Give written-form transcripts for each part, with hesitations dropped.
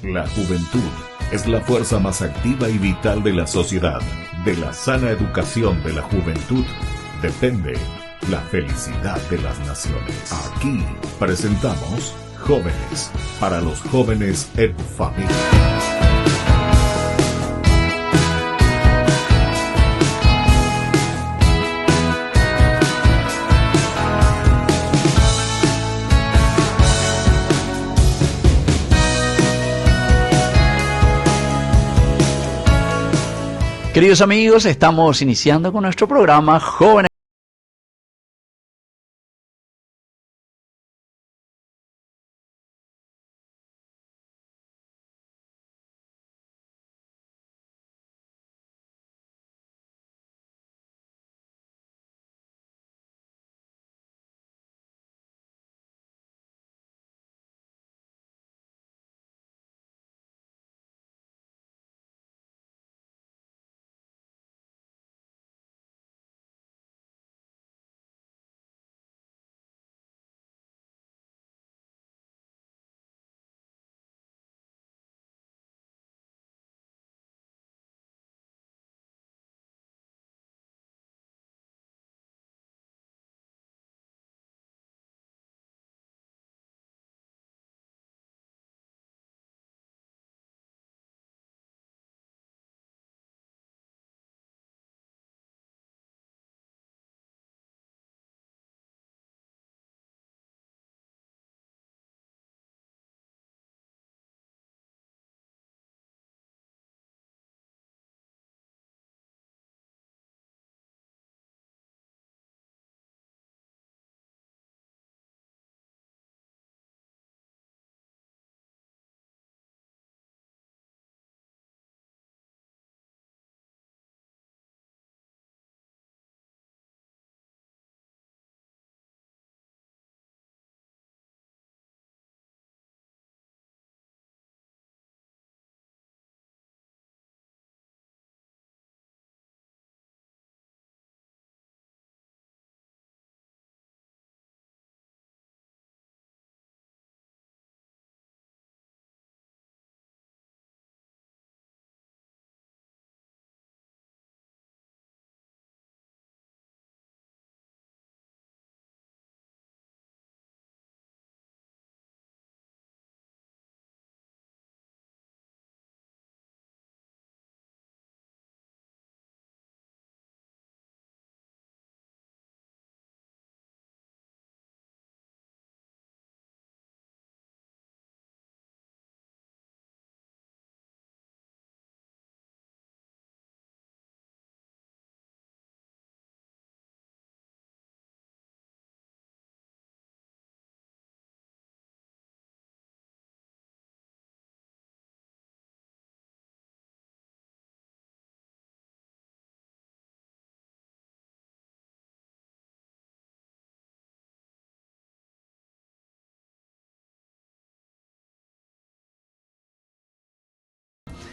La juventud es la fuerza más activa y vital de la sociedad. De la sana educación de la juventud depende la felicidad de las naciones. Aquí presentamos Jóvenes, para los jóvenes en familia. Queridos amigos, estamos iniciando con nuestro programa Jóvenes.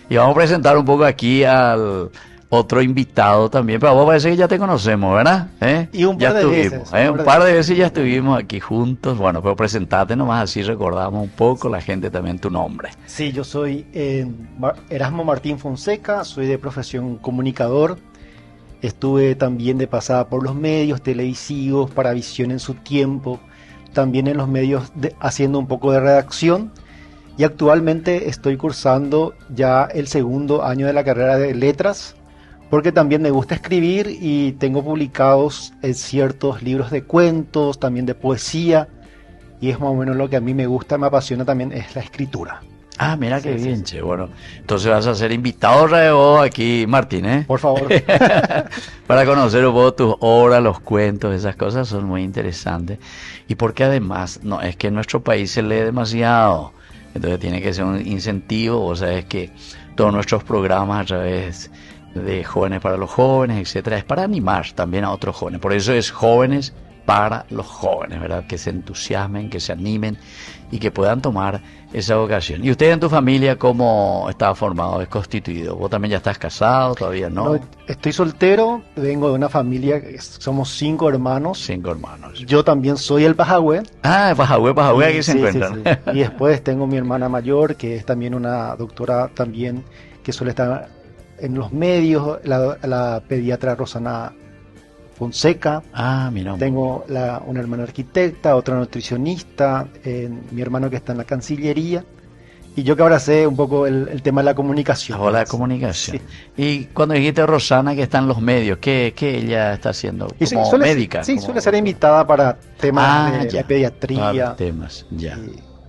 Y vamos a presentar un poco aquí al otro invitado también, pero a vos parece que ya te conocemos, ¿verdad? Y un par de veces. Un par de veces ya estuvimos aquí juntos. Bueno, pero presentate nomás, así recordamos un poco la gente también tu nombre. Sí, yo soy Erasmo Martín Fonseca, soy de profesión comunicador. Estuve también de pasada por los medios televisivos, para Visión en su tiempo, también en los medios haciendo un poco de redacción. Y actualmente estoy cursando ya el segundo año de la carrera de letras, porque también me gusta escribir y tengo publicados ciertos libros de cuentos, también de poesía, y es más o menos lo que a mí me gusta, me apasiona también, es la escritura. Ah, mira qué bien, sí. Che. Bueno, entonces vas a ser invitado de vos aquí, Martín, ¿eh? Por favor. Para conocer un poco tus obras, los cuentos, esas cosas son muy interesantes. Y porque además, no, es que en nuestro país se lee demasiado. Entonces tiene que ser un incentivo, o sea, es que todos nuestros programas a través de Jóvenes para los Jóvenes, etcétera, es para animar también a otros jóvenes. Por eso es Jóvenes para los jóvenes, ¿verdad? Que se entusiasmen, que se animen y que puedan tomar esa vocación. ¿Y usted en tu familia cómo está formado, es constituido? ¿Vos también ya estás casado? ¿Todavía no? No, estoy soltero, vengo de una familia, somos 5 hermanos. 5 hermanos. Yo también soy el Pajahue. Ah, Pajahue, aquí se Sí, encuentran. sí. Y después tengo mi hermana mayor, que es también una doctora también, que suele estar en los medios, la pediatra Rosana Fonseca. Ah, mira. Tengo una hermana arquitecta, otra nutricionista, mi hermano que está en la Cancillería, y yo que ahora sé un poco el tema de la comunicación. Ahora la comunicación. Sí. Y cuando dijiste Rosana que está en los medios, ¿qué ella está haciendo? ¿Como médica? Sí, como... suele ser invitada para temas de pediatría. Para temas, ya.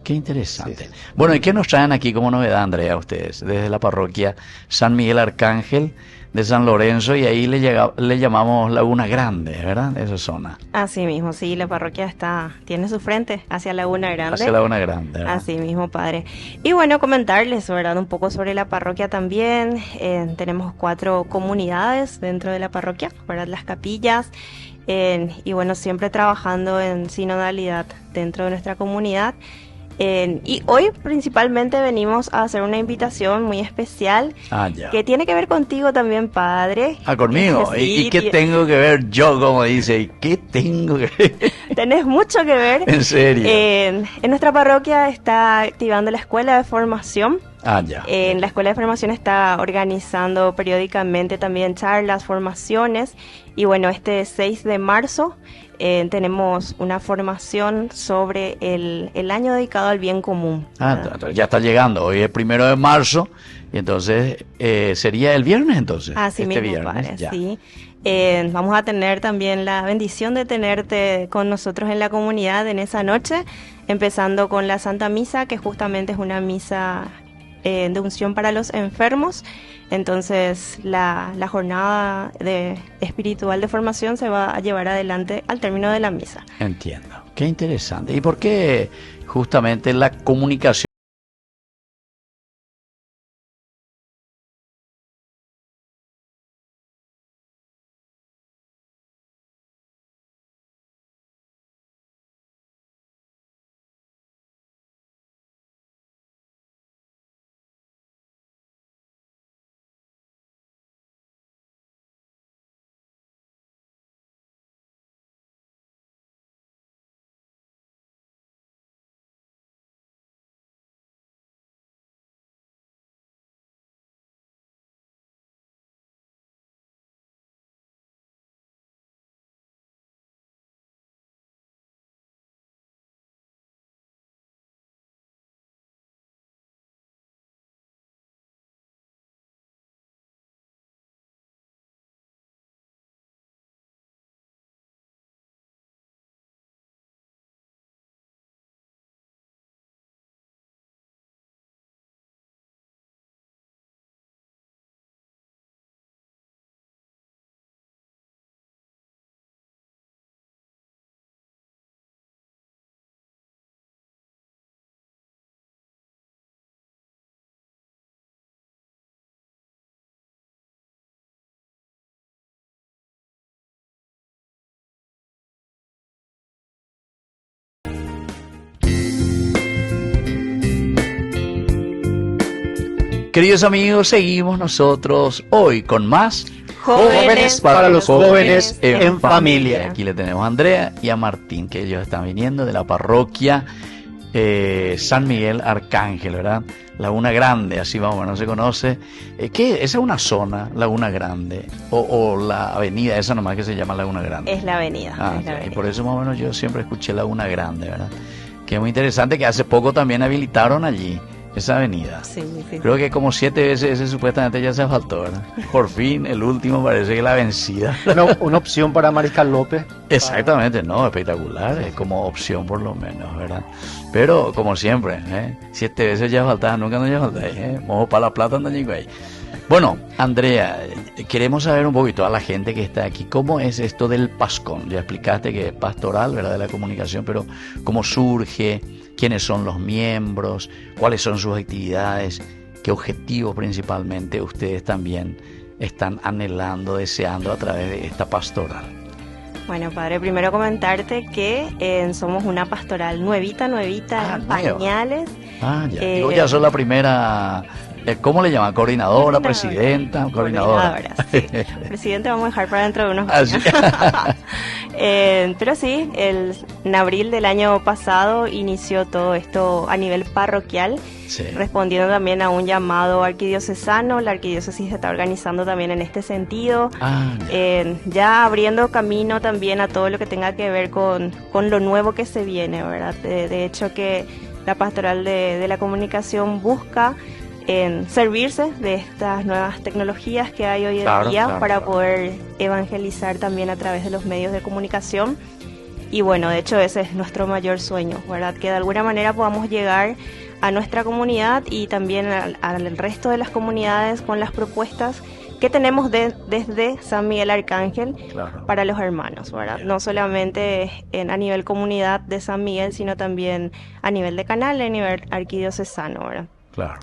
Qué interesante. Sí. Bueno, ¿y qué nos traen aquí como novedad, Andrea, ustedes? Desde la parroquia San Miguel Arcángel de San Lorenzo, y ahí le llamamos Laguna Grande, ¿verdad? Esa zona. Así mismo, sí, la parroquia tiene su frente hacia Laguna Grande. Hacia Laguna Grande, ¿verdad? Así mismo, padre. Y bueno, comentarles, ¿verdad? Un poco sobre la parroquia también. Tenemos 4 comunidades dentro de la parroquia, ¿verdad? Las capillas. Y bueno, siempre trabajando en sinodalidad dentro de nuestra comunidad. Y hoy principalmente venimos a hacer una invitación muy especial que tiene que ver contigo también, padre. Ah, conmigo. Sí, ¿Y qué tengo que ver yo, como dice? ¿Y qué tengo que ver? Tenés mucho que ver. ¿En serio? En nuestra parroquia está activando la escuela de formación. En la escuela de formación está organizando periódicamente también charlas, formaciones. Y bueno, este 6 de marzo tenemos una formación sobre el año dedicado al bien común. Ya está llegando. Hoy es 1 de marzo. Y entonces sería el viernes, entonces. Así este mismo, viernes, padre, sí. Vamos a tener también la bendición de tenerte con nosotros en la comunidad en esa noche, empezando con la Santa Misa, que justamente es una misa de unción para los enfermos. Entonces la jornada espiritual de formación se va a llevar adelante al término de la misa. Entiendo. Qué interesante. ¿Y por qué justamente la comunicación? Queridos amigos, seguimos nosotros hoy con más Jóvenes para los jóvenes en familia. Aquí le tenemos a Andrea y a Martín, que ellos están viniendo de la parroquia San Miguel Arcángel, ¿verdad? Laguna Grande, así más o menos se conoce. ¿Esa es una zona, Laguna Grande? ¿O la avenida esa nomás que se llama Laguna Grande? Es la avenida. Y por eso más o menos yo siempre escuché Laguna Grande, ¿verdad? Que es muy interesante, que hace poco también habilitaron allí esa avenida. Sí. Creo que como 7 veces ese supuestamente ya se asfaltó, ¿verdad? Por fin, el último parece que la vencida. Una opción para Mariscal López. Exactamente, no, espectacular, es como opción por lo menos, ¿verdad? Pero como siempre, 7 veces ya faltaba, nunca nos ya faltaba, mojo para la plata, anda ahí. Bueno, Andrea, queremos saber un poquito a la gente que está aquí, ¿cómo es esto del PASCON? Ya explicaste que es pastoral, ¿verdad?, de la comunicación, pero ¿cómo surge? ¿Quiénes son los miembros? ¿Cuáles son sus actividades? ¿Qué objetivos principalmente ustedes también están anhelando, deseando a través de esta pastoral? Bueno, padre, primero comentarte que somos una pastoral nuevita, nuevita, en Nueva. pañales. Ya. Digo, ya sos la primera, ¿cómo le llaman? Coordinadora, presidenta, coordinadora. Sí. Presidente vamos a dejar para dentro de unos Así. años. Pero sí, en abril del año pasado inició todo esto a nivel parroquial, Sí. respondiendo también a un llamado arquidiocesano. La arquidiócesis se está organizando también en este sentido, ya abriendo camino también a todo lo que tenga que ver con lo nuevo que se viene, ¿verdad? De hecho que la pastoral de la comunicación busca en servirse de estas nuevas tecnologías que hay hoy en día para poder evangelizar también a través de los medios de comunicación. Y bueno, de hecho ese es nuestro mayor sueño, ¿verdad? Que de alguna manera podamos llegar a nuestra comunidad y también al resto de las comunidades con las propuestas que tenemos desde San Miguel Arcángel para los hermanos, ¿verdad? No solamente a nivel comunidad de San Miguel, sino también a nivel de canal, a nivel arquidiocesano, ¿verdad? Claro.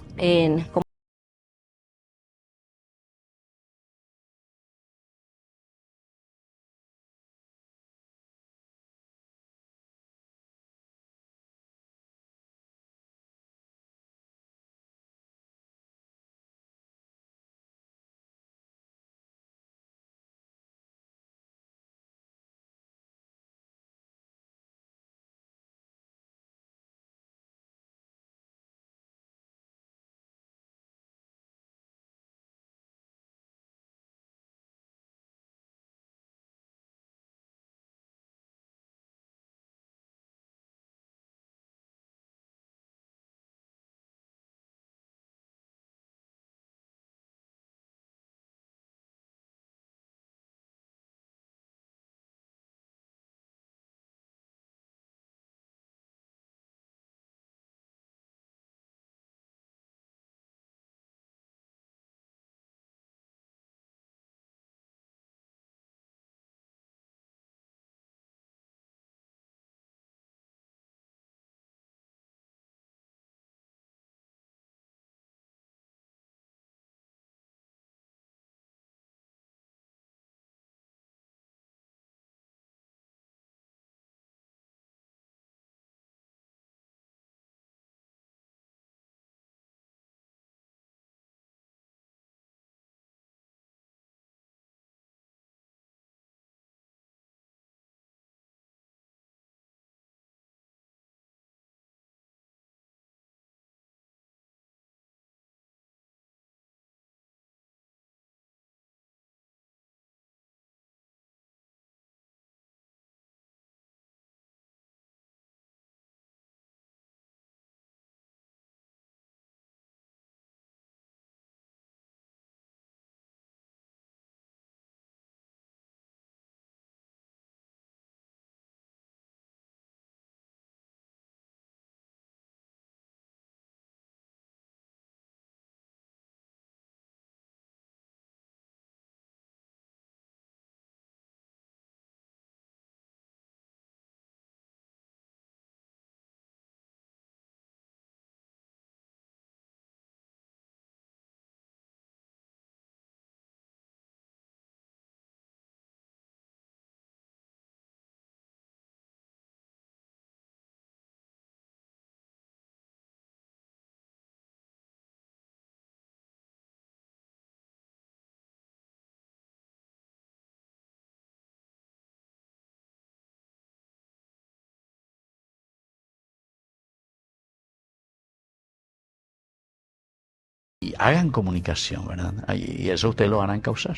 Y hagan comunicación, ¿verdad? Y eso ustedes lo van a encauzar.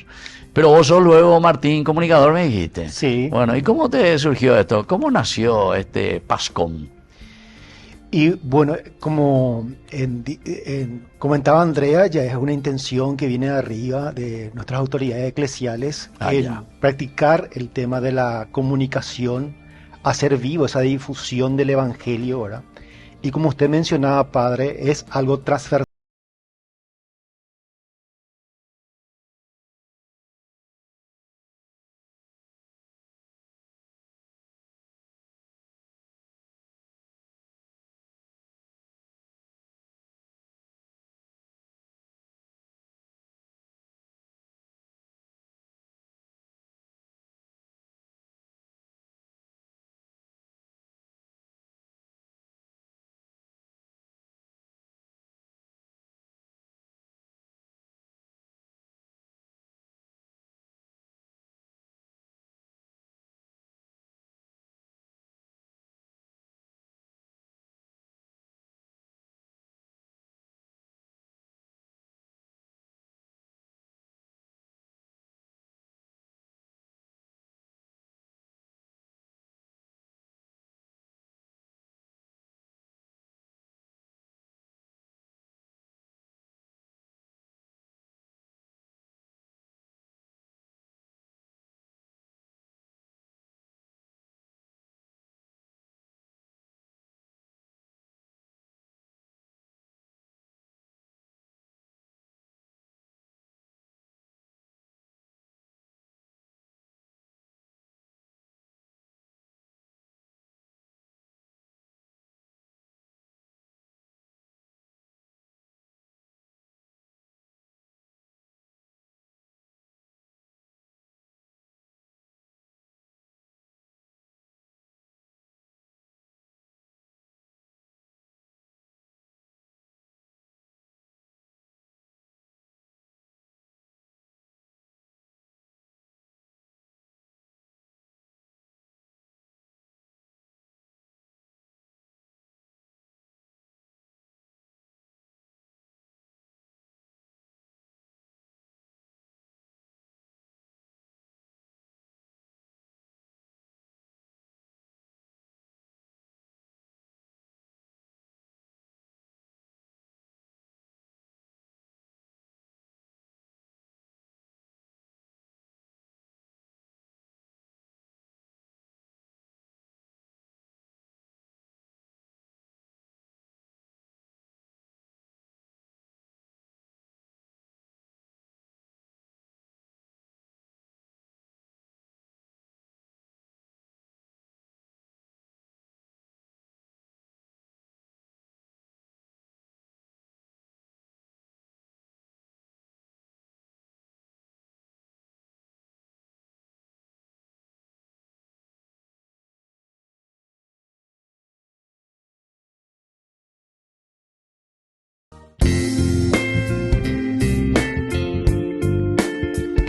Pero vos sos luego, Martín, comunicador, me dijiste. Sí. Bueno, ¿y cómo te surgió esto? ¿Cómo nació este PASCOM? Y bueno, como comentaba Andrea, ya es una intención que viene de arriba de nuestras autoridades eclesiales en practicar el tema de la comunicación, hacer vivo esa difusión del Evangelio, ¿verdad? Y como usted mencionaba, padre, es algo transversal.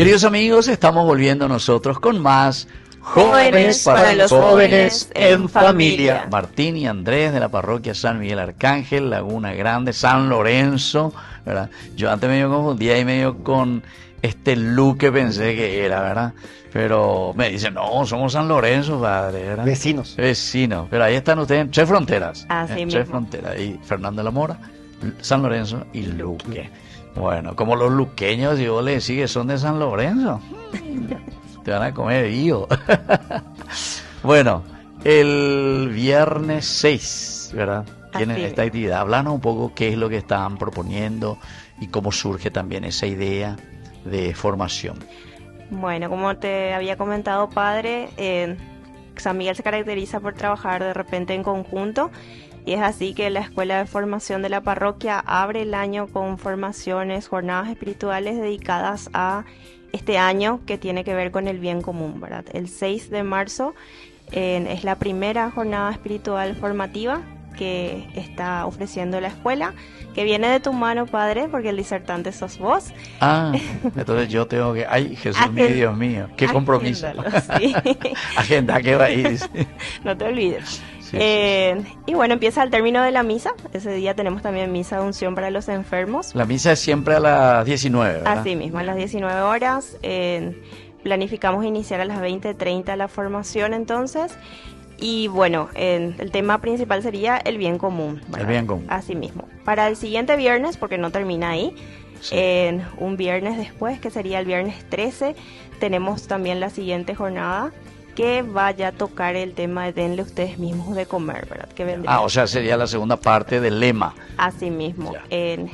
Queridos amigos, estamos volviendo nosotros con más Jóvenes para los jóvenes en familia. Martín y Andrés de la parroquia San Miguel Arcángel, Laguna Grande, San Lorenzo, ¿verdad? Yo antes medio confundía y medio con este Luque pensé que era, ¿verdad? Pero me dicen, no, somos San Lorenzo, padre, ¿verdad? Vecinos. Vecinos. Pero ahí están ustedes en Tres Fronteras. Así Tres mismo. Fronteras. Y Fernando de la Mora, San Lorenzo y Luque. Bueno, como los luqueños, si vos le decís que son de San Lorenzo, te van a comer vivo. Bueno, el viernes 6, ¿verdad? Tienen Así esta es. actividad. Háblanos un poco qué es lo que están proponiendo y cómo surge también esa idea de formación. Bueno, como te había comentado, padre, San Miguel se caracteriza por trabajar de repente en conjunto y es así que la Escuela de Formación de la Parroquia abre el año con formaciones, jornadas espirituales dedicadas a este año que tiene que ver con el bien común, ¿verdad? El 6 de marzo es la primera jornada espiritual formativa que está ofreciendo la escuela, que viene de tu mano, padre, porque el disertante sos vos. Ah, entonces yo tengo que... Ay, Jesús mío, Agen- Dios mío, qué compromiso. Agéndalo, sí. Agenda, ¿qué va a ir? No te olvides. Sí, Y bueno, empieza al término de la misa. Ese día tenemos también misa de unción para los enfermos. La misa es siempre a las 19, ¿verdad? Así mismo, a las 19 horas. Planificamos iniciar a las 20:30 la formación entonces. Y bueno, el tema principal sería el bien común, ¿verdad? El bien común. Así mismo. Para el siguiente viernes, porque no termina ahí, Sí. un viernes después, que sería el viernes 13, tenemos también la siguiente jornada que vaya a tocar el tema de denle ustedes mismos de comer, ¿verdad? Que vendría O sea, sería la segunda parte del lema. así mismo. Ya.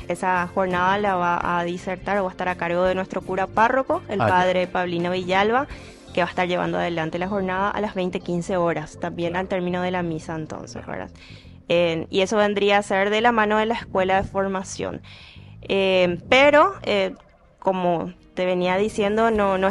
Esa jornada la va a disertar o va a estar a cargo de nuestro cura párroco, el Ya. padre Paulino Villalba, que va a estar llevando adelante la jornada a las 20:15 horas, también al término de la misa entonces, ¿verdad? Y eso vendría a ser de la mano de la escuela de formación. Pero, como te venía diciendo, no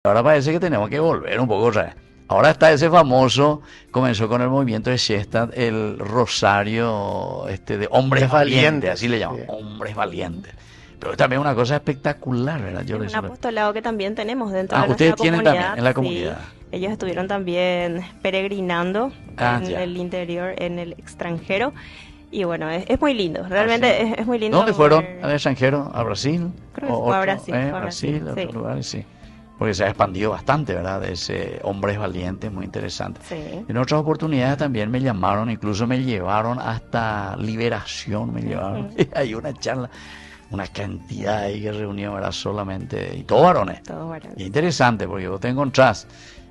Ahora parece que tenemos que volver un poco otra vez. Ahora está ese famoso, comenzó con el movimiento de Siesta, el rosario de hombres valientes, así le llaman, sí. Hombres valientes. Pero es también una cosa espectacular, ¿verdad? Yo es un apostolado que también tenemos dentro de ustedes nuestra tienen comunidad. También en la comunidad. Sí. Ellos estuvieron también peregrinando en el interior, en el extranjero. Y bueno, es muy lindo, realmente es muy lindo. ¿Dónde fueron al extranjero? ¿A Brasil? Creo que fue a Brasil. Brasil, a otros lugares, sí. Porque se ha expandido bastante, ¿verdad? Ese Hombres Valientes, muy interesante. Sí. En otras oportunidades también me llamaron, incluso me llevaron hasta Liberación, me llevaron. Hay una charla, una cantidad ahí que reunió, ¿verdad? Solamente, y todos varones. Todos varones. Y interesante, porque vos te encontrás,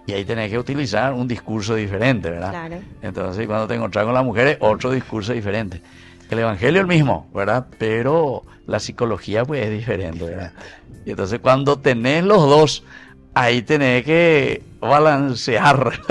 y ahí tenés que utilizar un discurso diferente, ¿verdad? Claro. Entonces, cuando te encontrás con las mujeres, otro discurso diferente. El evangelio es el mismo, ¿verdad? Pero la psicología pues es diferente, ¿verdad? Y entonces cuando tenés los dos, ahí tenés que balancear.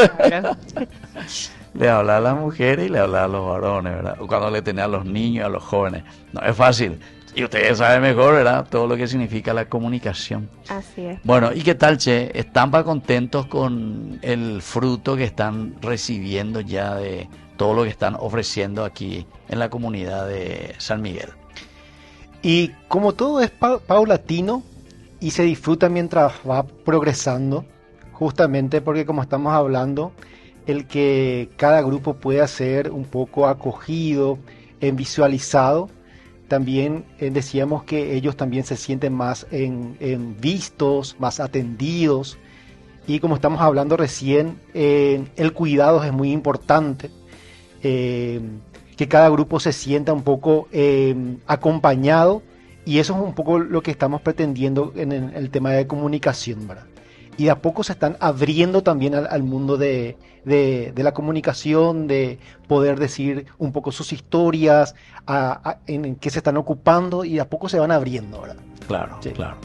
Le habla a las mujeres y le habla a los varones, ¿verdad? O cuando le tenés a los niños y a los jóvenes. No es fácil. Y ustedes saben mejor, ¿verdad? Todo lo que significa la comunicación. Así es. Bueno, ¿y qué tal, Che? ¿Están contentos con el fruto que están recibiendo ya de todo lo que están ofreciendo aquí en la comunidad de San Miguel? Y como todo es paulatino y se disfruta mientras va progresando, justamente porque como estamos hablando, el que cada grupo pueda ser un poco acogido, visualizado, también decíamos que ellos también se sienten más en vistos, más atendidos, y como estamos hablando recién, el cuidado es muy importante. Que cada grupo se sienta un poco acompañado, y eso es un poco lo que estamos pretendiendo en el tema de comunicación, ¿verdad? Y de a poco se están abriendo también al mundo de la comunicación, de poder decir un poco sus historias, en qué se están ocupando, y de a poco se van abriendo, ¿verdad? Claro, sí. Claro.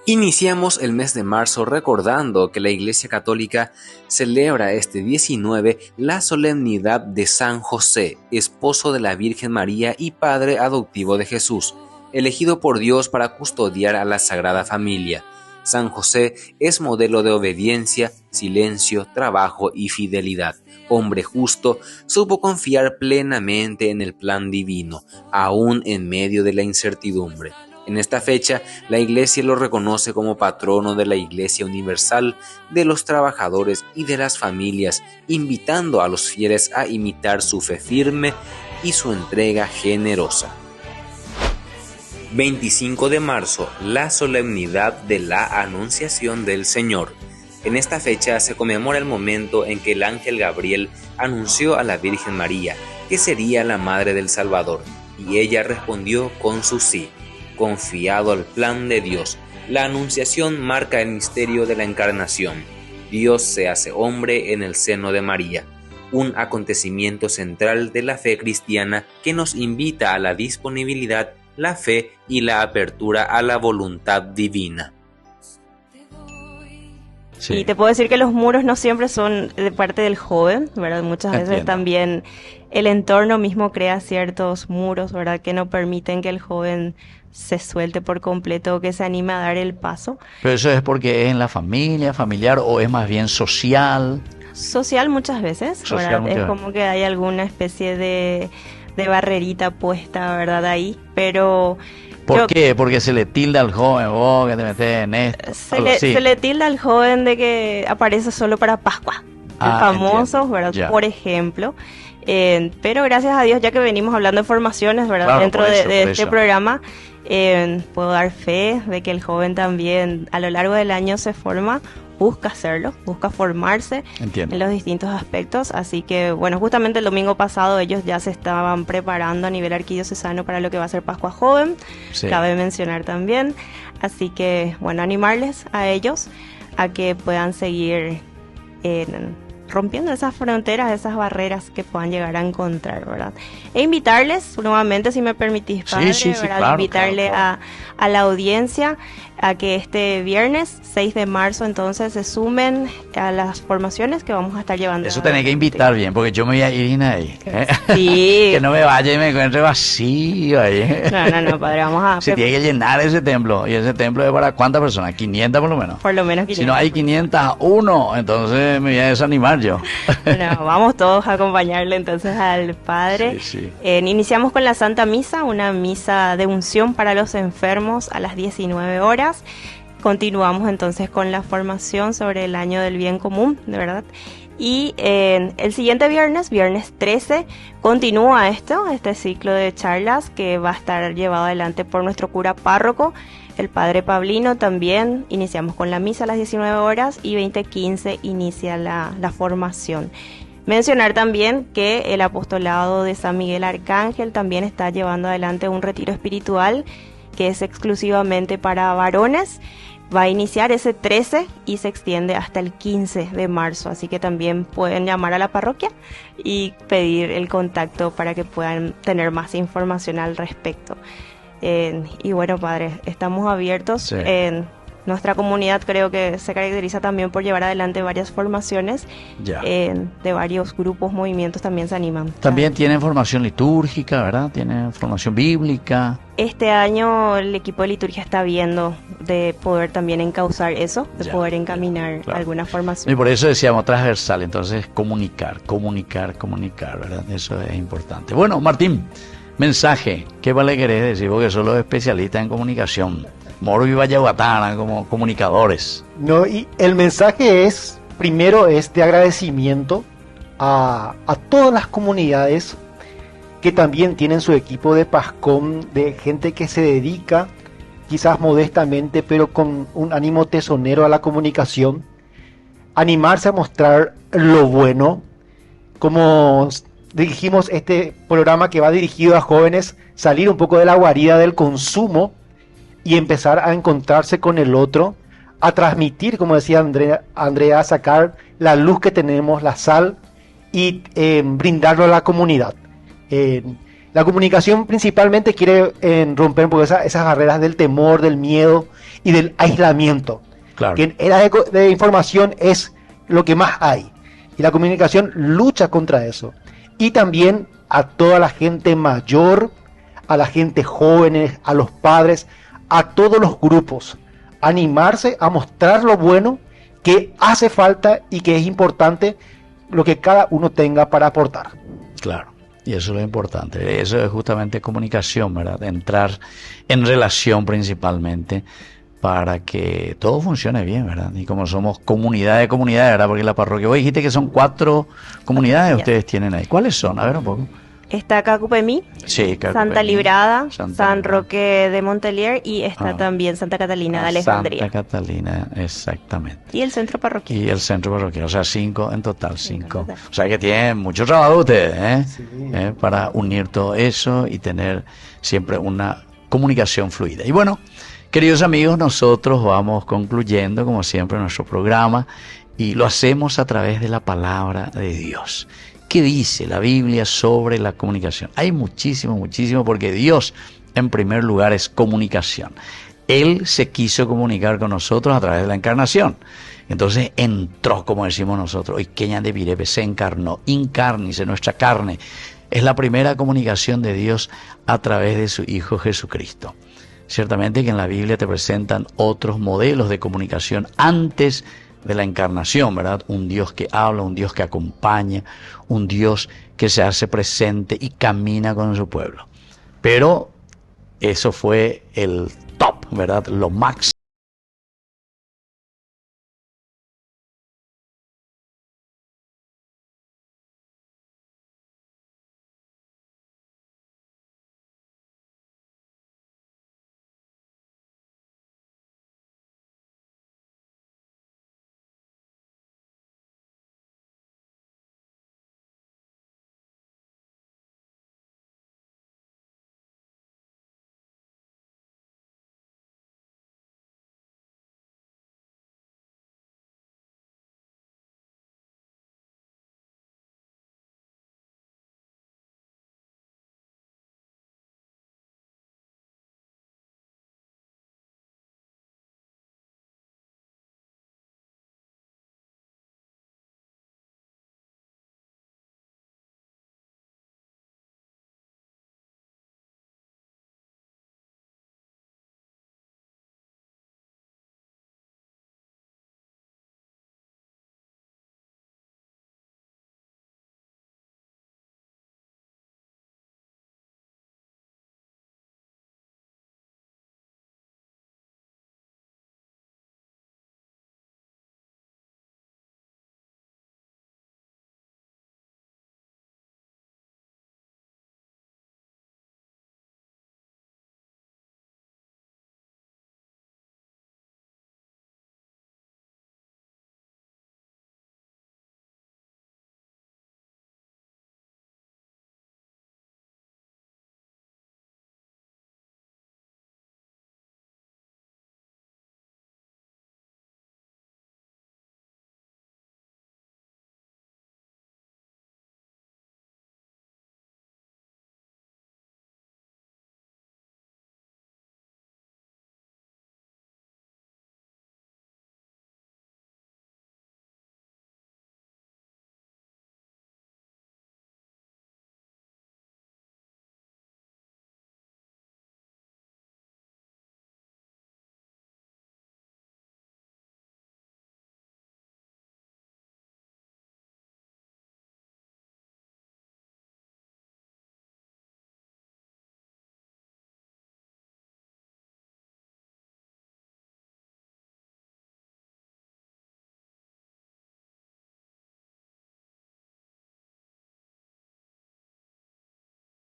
Iniciamos el mes de marzo recordando que la Iglesia Católica celebra este 19 la solemnidad de San José, esposo de la Virgen María y padre adoptivo de Jesús, elegido por Dios para custodiar a la Sagrada Familia. San José es modelo de obediencia, silencio, trabajo y fidelidad. Hombre justo, supo confiar plenamente en el plan divino, aún en medio de la incertidumbre. En esta fecha, la Iglesia lo reconoce como patrono de la Iglesia Universal, de los trabajadores y de las familias, invitando a los fieles a imitar su fe firme y su entrega generosa. 25 de marzo, la solemnidad de la Anunciación del Señor. En esta fecha se conmemora el momento en que el ángel Gabriel anunció a la Virgen María que sería la madre del Salvador, y ella respondió con su sí. Confiado al plan de Dios, la Anunciación marca el misterio de la Encarnación. Dios se hace hombre en el seno de María, un acontecimiento central de la fe cristiana que nos invita a la disponibilidad, la fe y la apertura a la voluntad divina. Sí. Y te puedo decir que los muros no siempre son de parte del joven, ¿verdad? Muchas veces Entiendo. también el entorno mismo crea ciertos muros, ¿verdad? Que no permiten que el joven se suelte por completo o que se anime a dar el paso. Pero eso es porque es en la familia, familiar, o es más bien social. Social muchas veces, Social ¿verdad? muchas Es veces. como que hay alguna especie de barrerita puesta, ¿verdad? Ahí, pero ¿Por yo- qué? Porque se le tilda al joven, vos que te metes en esto. algo así. se le tilda al joven de que aparece solo para Pascua. El famoso, Entiendo. ¿verdad? Ya. Por ejemplo. Pero gracias a Dios, ya que venimos hablando de formaciones, ¿verdad? Claro, Dentro por eso, de por este eso. programa, puedo dar fe de que el joven también a lo largo del año se forma, busca hacerlo, busca formarse Entiendo. en los distintos aspectos. Así que, bueno, justamente el domingo pasado ellos ya se estaban preparando a nivel arquidiocesano para lo que va a ser Pascua Joven, Sí. cabe mencionar también. Así que, bueno, animarles a ellos a que puedan seguir rompiendo esas fronteras, esas barreras que puedan llegar a encontrar, ¿verdad? E invitarles nuevamente, si me permitís, Sí, padre, sí, sí, ¿verdad? claro, Invitarle claro. a la audiencia a que este viernes 6 de marzo entonces se sumen a las formaciones que vamos a estar llevando. Eso tenés que adelante. invitar bien, porque yo me voy a ir ahí. Sí. Que no me vaya y me encuentre vacío ahí. No, padre, vamos a... Se tiene que llenar ese templo. ¿Y ese templo es para cuántas personas? 500 por lo menos. Por lo menos Si no hay 501, entonces me voy a desanimar yo. Bueno, vamos todos a acompañarle entonces al Padre. Sí, sí. Iniciamos con la Santa Misa, una misa de unción para los enfermos a las 19 horas. Continuamos entonces con la formación sobre el año del bien común, de verdad. Y el siguiente viernes, viernes 13, continúa este ciclo de charlas que va a estar llevado adelante por nuestro cura párroco, el Padre Pablino. También iniciamos con la misa a las 19 horas y 20:15 inicia la formación. Mencionar también que el apostolado de San Miguel Arcángel también está llevando adelante un retiro espiritual que es exclusivamente para varones. Va a iniciar ese 13 y se extiende hasta el 15 de marzo, así que también pueden llamar a la parroquia y pedir el contacto para que puedan tener más información al respecto. Y bueno, padre, estamos abiertos. Sí. Nuestra comunidad creo que se caracteriza también por llevar adelante varias formaciones. Ya. De varios grupos, movimientos también se animan. También tienen formación litúrgica, ¿verdad? Tienen formación bíblica. Este año el equipo de liturgia está viendo de poder también encauzar eso, de Ya, poder encaminar claro. alguna Y formación. por eso decíamos transversal, entonces comunicar, ¿verdad? Eso es importante. Bueno, Martín, mensaje, ¿qué le querés decir? Porque son los especialistas en comunicación. Moro y Vallaguatana como comunicadores. No, y el mensaje es, primero, es de agradecimiento a todas las comunidades que también tienen su equipo de PASCOM, de gente que se dedica, quizás modestamente, pero con un ánimo tesonero a la comunicación. Animarse a mostrar lo bueno. Como dirigimos este programa que va dirigido a jóvenes, salir un poco de la guarida del consumo y empezar a encontrarse con el otro, a transmitir, como decía Andrea, sacar la luz que tenemos, la sal, y brindarlo a la comunidad. La comunicación principalmente quiere romper un poco esas barreras del temor, del miedo y del aislamiento. Claro. Que en era de información es lo que más hay. Y la comunicación lucha contra eso. Y también a toda la gente mayor, a la gente joven, a los padres, a todos los grupos, animarse a mostrar lo bueno que hace falta y que es importante lo que cada uno tenga para aportar. Claro, y eso es lo importante. Eso es justamente comunicación, ¿verdad? Entrar en relación principalmente para que todo funcione bien, ¿verdad? Y como somos comunidad de comunidades, ¿verdad? Porque la parroquia, vos dijiste que son 4 comunidades ustedes tienen ahí. ¿Cuáles son? A ver un poco. Está Cacupemí, Sí, Santa Librada, Santa San Librada. Roque de Montelier y está también Santa Catalina de Alejandría. Santa Catalina, exactamente. Y el centro parroquial. Y el centro parroquial, o sea, 5 en total, 5. total. O sea que tienen mucho trabajo ustedes, ¿eh? Sí. Para unir todo eso y tener siempre una comunicación fluida. Y bueno, queridos amigos, nosotros vamos concluyendo, como siempre, nuestro programa y lo hacemos a través de la palabra de Dios. ¿Qué dice la Biblia sobre la comunicación? Hay muchísimo, porque Dios, en primer lugar, es comunicación. Él se quiso comunicar con nosotros a través de la encarnación. Entonces entró, como decimos nosotros, Oikeña de Virebe, se encarnó, incárnice, nuestra carne. Es la primera comunicación de Dios a través de su Hijo Jesucristo. Ciertamente que en la Biblia te presentan otros modelos de comunicación antes de la encarnación, ¿verdad? Un Dios que habla, un Dios que acompaña, un Dios que se hace presente y camina con su pueblo. Pero eso fue el top, ¿verdad? Lo máximo.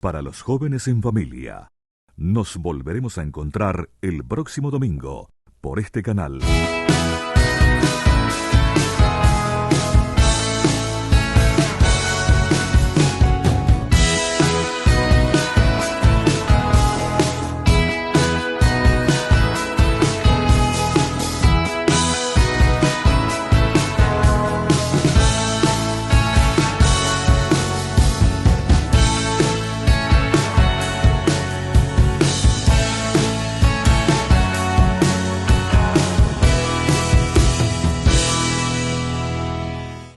Para los jóvenes en familia, nos volveremos a encontrar el próximo domingo por este canal.